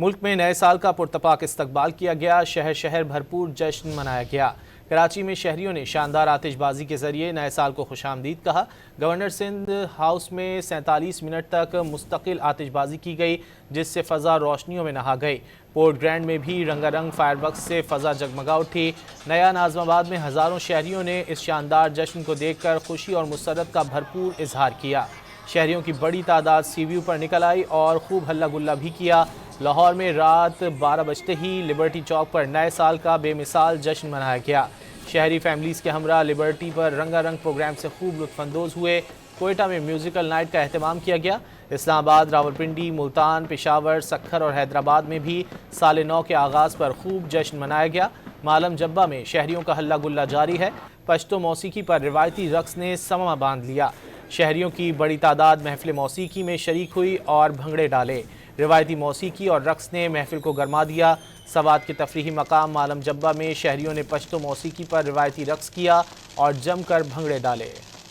ملک میں نئے سال کا پرتپاک استقبال کیا گیا، شہر شہر بھرپور جشن منایا گیا۔ کراچی میں شہریوں نے شاندار آتش بازی کے ذریعے نئے سال کو خوش آمدید کہا۔ گورنر سندھ ہاؤس میں 47 منٹ تک مستقل آتش بازی کی گئی، جس سے فضا روشنیوں میں نہا گئی۔ پورٹ گرینڈ میں بھی رنگا رنگ فائر ورکس سے فضا جگمگا اٹھی۔ نیا ناظم آباد میں ہزاروں شہریوں نے اس شاندار جشن کو دیکھ کر خوشی اور مسرت کا بھرپور اظہار کیا۔ شہریوں کی بڑی تعداد سی ویو پر نکل آئی اور خوب ہلا گلا بھی کیا۔ لاہور میں رات 12 بجتے ہی لبرٹی چوک پر نئے سال کا بے مثال جشن منایا گیا۔ شہری فیملیز کے ہمراہ لبرٹی پر رنگا رنگ پروگرام سے خوب لطف اندوز ہوئے۔ کوئٹہ میں میوزیکل نائٹ کا اہتمام کیا گیا۔ اسلام آباد، راولپنڈی، ملتان، پشاور، سکھر اور حیدرآباد میں بھی سال نو کے آغاز پر خوب جشن منایا گیا۔ مالم جبہ میں شہریوں کا ہلا گلا جاری ہے۔ پشتو موسیقی پر روایتی رقص نے سماں باندھ لیا۔ شہریوں کی بڑی تعداد محفل موسیقی میں شریک ہوئی اور بھنگڑے ڈالے۔ روایتی موسیقی اور رقص نے محفل کو گرما دیا۔ سوات کے تفریحی مقام مالم جبہ میں شہریوں نے پشتو موسیقی پر روایتی رقص کیا اور جم کر بھنگڑے ڈالے۔